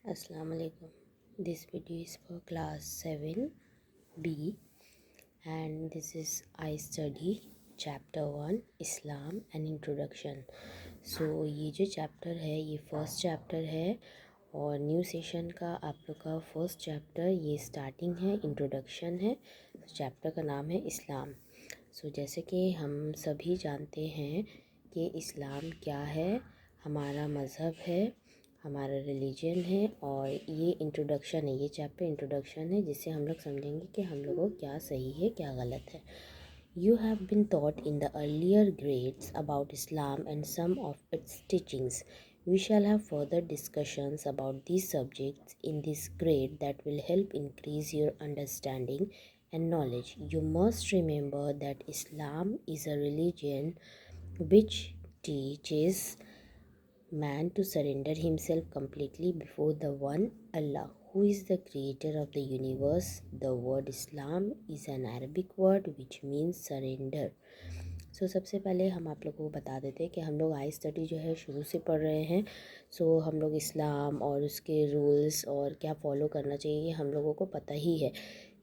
Assalamu alaikum. This video is for class 7B and this is I study chapter 1 Islam and Introduction. So ये जो chapter है ये first chapter है और new session का आप लोग का फर्स्ट चैप्टर ये स्टार्टिंग है, इंट्रोडक्शन है। चैप्टर का नाम है इस्लाम। जैसे कि हम सभी जानते हैं कि इस्लाम क्या है, हमारा मज़हब है, हमारा रिलीजन है और ये इंट्रोडक्शन है। ये चैप्टर इंट्रोडक्शन है जिससे हम लोग समझेंगे कि हम लोगों को क्या सही है क्या गलत है। You have been taught in the earlier grades about Islam and some of its teachings. We shall have further discussions about these subjects in this grade that will help increase your understanding and knowledge. You must remember that Islam is a religion which teaches man to surrender himself completely before the one Allah, who is the creator of the universe. The word Islam is an Arabic word which means surrender. सबसे पहले हम आप लोगों को बता देते हैं कि हम लोग आई स्टडी जो है शुरू से पढ़ रहे हैं। हम लोग इस्लाम और उसके रूल्स और क्या फ़ॉलो करना चाहिए ये हम लोगों को पता ही है,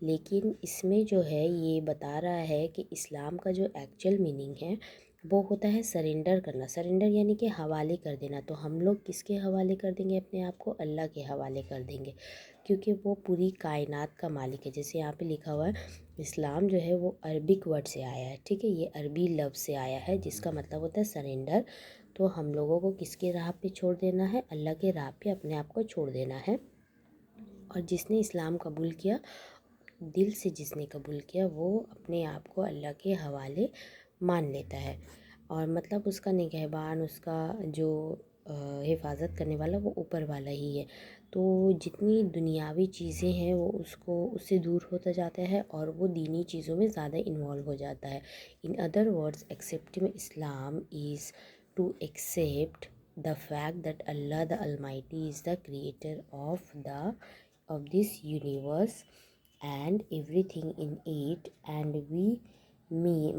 लेकिन इसमें जो है ये बता रहा है कि इस्लाम का जो एक्चुअल मीनिंग है वो होता है सरेंडर करना। सरेंडर यानी कि हवाले कर देना। तो हम लोग किसके हवाले कर देंगे? अपने आप को अल्लाह के हवाले कर देंगे, क्योंकि वो पूरी कायनात का मालिक है। जैसे यहाँ पे लिखा हुआ है इस्लाम जो है वो अरबिक वर्ड से आया है, ठीक है, ये अरबी लफ्ज़ से आया है जिसका मतलब होता है सरेंडर। तो हम लोगों को किसके राह पे छोड़ देना है? अल्लाह के राह पे अपने आप को छोड़ देना है। और जिसने इस्लाम कबूल किया, दिल से जिसने कबूल किया, वो अपने आप को अल्लाह के हवाले मान लेता है और मतलब उसका निगहबान, उसका जो हिफाजत करने वाला वो ऊपर वाला ही है। तो जितनी दुनियावी चीज़ें हैं वो उससे दूर होता जाता है और वो दीनी चीज़ों में ज़्यादा इन्वॉल्व हो जाता है। In other words, accepting Islam is to accept the fact that Allah the almighty is the creator of this universe and everything in it, and we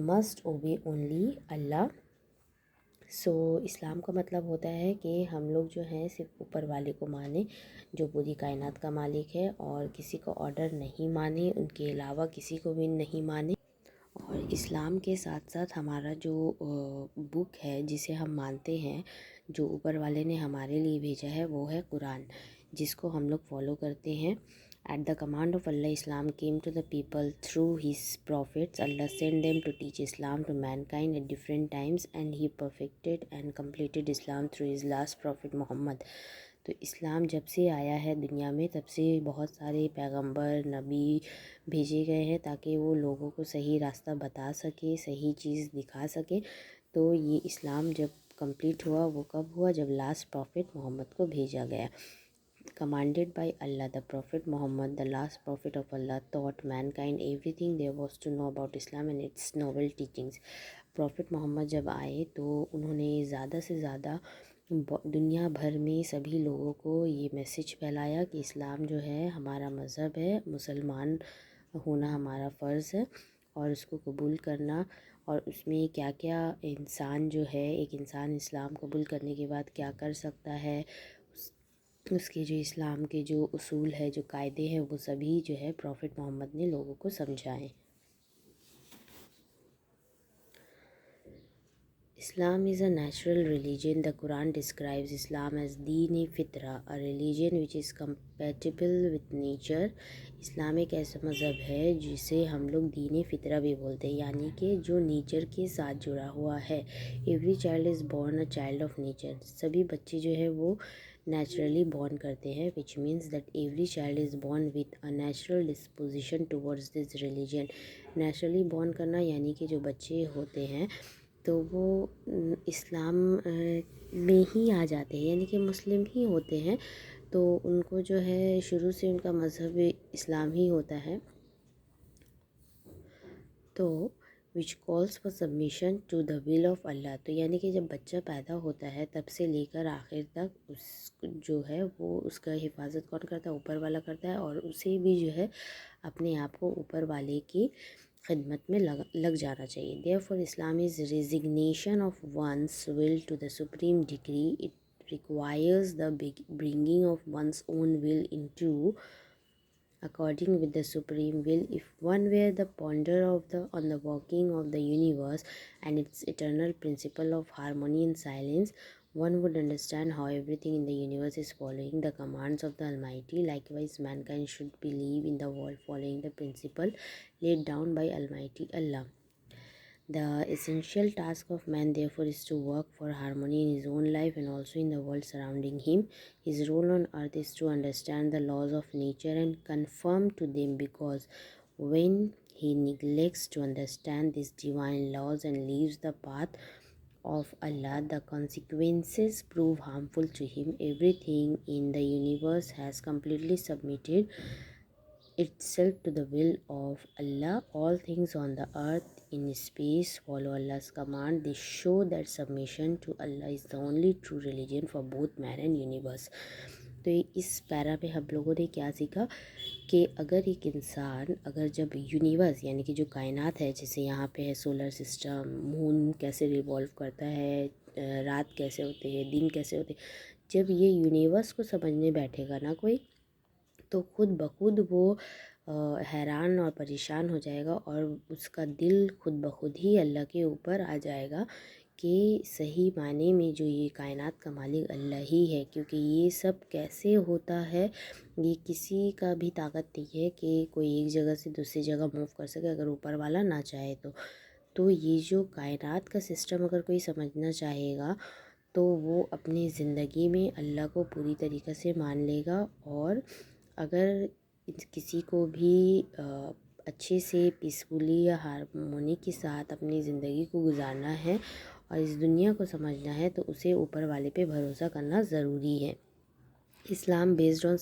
must obey only Allah. इस्लाम का मतलब होता है कि हम लोग जो हैं सिर्फ ऊपर वाले को माने जो पूरी कायनात का मालिक है और किसी को ऑर्डर नहीं माने, उनके अलावा किसी को भी नहीं माने। और इस्लाम के साथ साथ हमारा जो बुक है जिसे हम मानते हैं, जो ऊपर वाले ने हमारे लिए भेजा है, वो है कुरान, जिसको हम लोग फॉलो करते हैं। At the command of Allah, Islam came to the people through his prophets. Allah sent them to teach Islam to mankind at different times, and he perfected and completed Islam through his last prophet Muhammad. तो इस्लाम जब से आया है दुनिया में तब से बहुत सारे पैगंबर नबी भेजे गए हैं ताकि वो लोगों को सही रास्ता बता सके, सही चीज़ दिखा सके। तो ये इस्लाम जब कंप्लीट हुआ वो कब हुआ? जब लास्ट प्रॉफिट मोहम्मद को भेजा गया। Commanded by Allah, the Prophet Muhammad, the last prophet of Allah, taught mankind everything there was to know about Islam and its novel teachings. Prophet Mohammad जब आए तो उन्होंने ज़्यादा से ज़्यादा दुनिया भर में सभी लोगों को ये मैसेज फैलाया कि इस्लाम जो है हमारा मज़हब है, मुसलमान होना हमारा फ़र्ज़ है और उसको कबूल करना, और उसमें क्या क्या इंसान जो है, एक इंसान इस्लाम कबूल करने के बाद क्या कर सकता है, उसके जो इस्लाम के जो उसूल है, जो कायदे हैं, वो सभी जो है प्रॉफिट मोहम्मद ने लोगों को समझाए। Islam is a natural religion. The Quran describes Islam as Deen Fitra, a religion which is compatible with nature. इस्लाम एक ऐसा मज़हब है जिसे हम लोग दीन फितरा भी बोलते हैं, यानी कि जो नेचर के साथ जुड़ा हुआ है। Every child is born a child of nature. सभी बच्चे जो है वो नेचुरली बॉर्न करते हैं, which means that every child is born with a natural disposition towards this religion. Naturally born करना यानी कि जो बच्चे होते हैं तो वो इस्लाम में ही आ जाते हैं, यानी कि मुस्लिम ही होते हैं, तो उनको जो है शुरू से उनका मज़हब इस्लाम ही होता है। तो which calls for submission to the will of अल्लाह। तो यानी कि जब बच्चा पैदा होता है तब से लेकर आखिर तक उस जो है वो उसका हिफाजत कौन करता है? ऊपर वाला करता है, और उसे भी जो है अपने आप को ऊपर वाले की खिदमत में लग जाना चाहिए। Therefore Islam is resignation of one's will to the supreme degree. It requires the bringing of one's own will into according with the supreme will. If one were the ponder on the working of the universe and its eternal principle of harmony and silence, one would understand how everything in the universe is following the commands of the Almighty. Likewise, mankind should believe in the world following the principle laid down by Almighty Allah. The essential task of man, therefore, is to work for harmony in his own life and also in the world surrounding him. His role on earth is to understand the laws of nature and conform to them, because when he neglects to understand these divine laws and leaves the path of Allah, the consequences prove harmful to him. Everything in the universe has completely submitted itself to the will of Allah. All things on the earth in space follow Allah's command. They show that submission to Allah is the only true religion for both man and universe. तो इस para में हम लोगों ने क्या सीखा कि अगर एक इंसान अगर जब यूनिवर्स यानी कि जो कायनात है, जैसे यहाँ पे है सोलर सिस्टम, मून कैसे रिवॉल्व करता है, रात कैसे होते हैं, दिन कैसे होते हैं, जब ये यूनिवर्स को समझने बैठेगा ना कोई, तो खुद ब खुद वो हैरान और परेशान हो जाएगा और उसका दिल खुद ब खुद ही अल्लाह के ऊपर आ जाएगा कि सही माने में जो ये कायनात का मालिक अल्लाह ही है। क्योंकि ये सब कैसे होता है, ये किसी का भी ताकत नहीं है कि कोई एक जगह से दूसरी जगह मूव कर सके अगर ऊपर वाला ना चाहे तो ये जो कायनात का सिस्टम अगर कोई समझना चाहेगा तो वो अपनी ज़िंदगी में अल्लाह को पूरी तरीक़े से मान लेगा। और अगर किसी को भी अच्छे से पीसफुली या हारमोनी के साथ अपनी ज़िंदगी को गुजारना है और इस दुनिया को समझना है तो उसे ऊपर वाले पे भरोसा करना ज़रूरी है। Islam, based on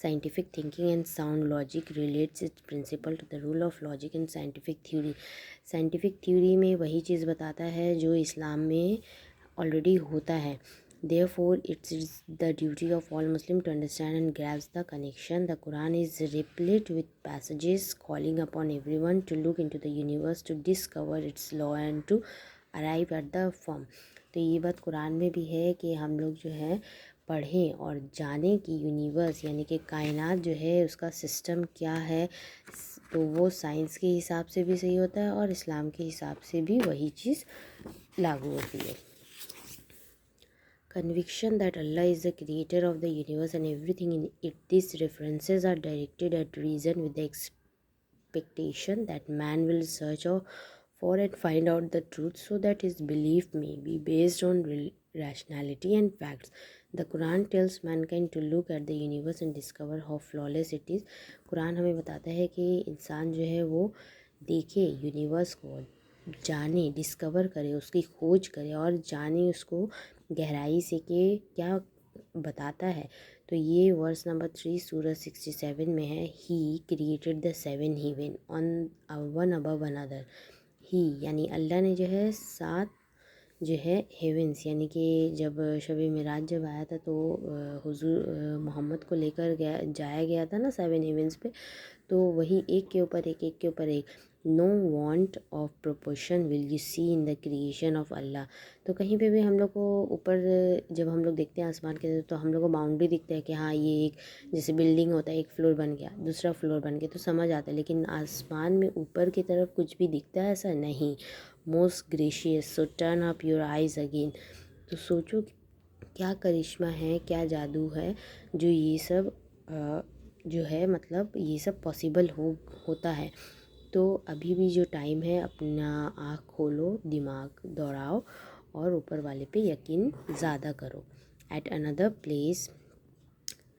scientific thinking and sound logic, relates its principle to the rule of logic and scientific theory. Scientific theory में वही चीज़ बताता है जो इस्लाम में ऑलरेडी होता है। Therefore, it is the duty of all Muslims to understand and grasp the connection. The Quran is replete with passages calling upon everyone to look into the universe, to discover its law and to arrive at the form. तो ये बात कुरान में भी है कि हम लोग जो है पढ़ें और जानें कि यूनिवर्स यानी कि कायनात जो है उसका सिस्टम क्या है। तो वो साइंस के हिसाब से भी सही होता है और इस्लाम के हिसाब से भी वही चीज़ लागू होती है। Conviction that Allah is the creator of the universe and everything in it. These references are directed at reason with the expectation that man will search for and find out the truth so that his belief may be based on rationality and facts. The Quran tells mankind to look at the universe and discover how flawless it is. Quran हमें बताता है कि इंसान जो है वो देखे universe को, जाने, डिस्कवर करे, उसकी खोज करे और जाने उसको गहराई से कि क्या बताता है। तो ये वर्स नंबर 3 सूरह 67 में है। He created the 7 heaven on one above another. He यानी अल्लाह ने जो है 7 जो है हेवेंस यानी कि जब शब मिराज जब आया था तो हुजूर मोहम्मद को लेकर जाया गया था ना 7 हेवेंस पे, तो वही एक के ऊपर एक, एक के ऊपर एक। No want of proportion will you see in the creation of अल्लाह। तो कहीं पे भी हम लोग को ऊपर जब हम लोग देखते हैं आसमान के तो हम लोग को बाउंड्री दिखता है कि हाँ ये एक जैसे बिल्डिंग होता है, एक फ्लोर बन गया, दूसरा फ्लोर बन गया, तो समझ आता है। लेकिन आसमान में ऊपर की तरफ कुछ भी दिखता है ऐसा नहीं। Most gracious, so turn up your eyes again. तो सोचो क्या करिश्मा है, क्या जादू है जो ये सब जो है मतलब ये सब पॉसिबल होता है। तो अभी भी जो टाइम है अपना आँख खोलो, दिमाग दौड़ाओ और ऊपर वाले पे यकीन ज़्यादा करो। At another place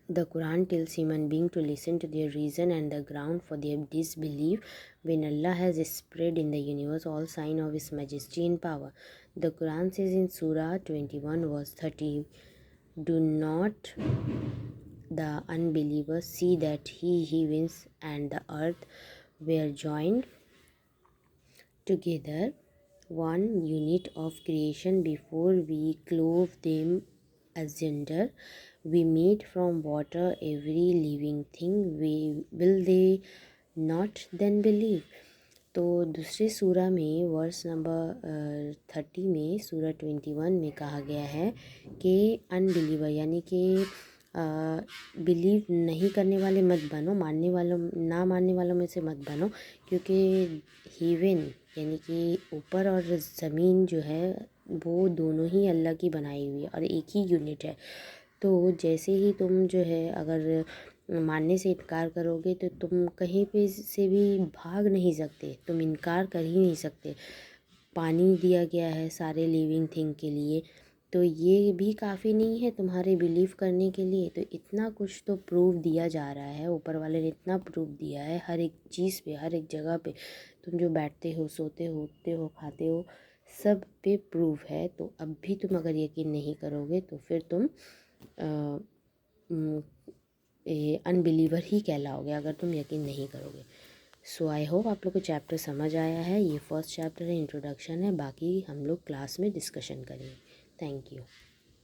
the Quran tells human being to listen to their reason and the ground for their disbelief when Allah has spread in the universe all sign of His majesty and power. The Quran says in Surah 21 verse 30, do not the unbelievers see that heavens and the earth were joined together, one unit of creation, before we clove them asunder? We made from water every living thing. Will they not then believe? تو دوسرے سورہ میں verse number 30 میں سورہ 21 میں کہا گیا ہے کہ ان بلیور یعنی کہ بلیو نہیں کرنے والے مت بنو، نہ ماننے والوں میں سے مت بنو، کیونکہ ہیون یعنی کہ اوپر اور زمین جو ہے وہ دونوں ہی اللہ کی بنائی ہوئی ہے اور ایک ہی یونٹ ہے۔ تو جیسے ہی تم جو ہے اگر ماننے سے انکار کرو گے تو تم کہیں پہ سے بھی بھاگ نہیں سکتے، تم انکار کر ہی نہیں سکتے۔ پانی دیا گیا ہے سارے لیونگ تھنگ کے لیے، تو یہ بھی کافی نہیں ہے تمہارے بلیو کرنے کے لیے؟ تو اتنا کچھ تو پروف دیا جا رہا ہے، اوپر والے نے اتنا پروف دیا ہے ہر ایک چیز پہ، ہر ایک جگہ پہ، تم جو بیٹھتے ہو، سوتے ہو، اٹھتے ہو، کھاتے ہو، سب پہ پروف ہے۔ تو اب بھی تم اگر یقین نہیں کرو گے تو پھر تم ان بلیور ہی کہلاؤ گے اگر تم یقین نہیں کرو گے۔ سو آئی ہوپ آپ لوگ کو چیپٹر سمجھ آیا ہے۔ یہ فرسٹ چیپٹر ہے، انٹروڈکشن ہے، باقی ہم لوگ کلاس میں ڈسکشن کریں گے۔ Thank you.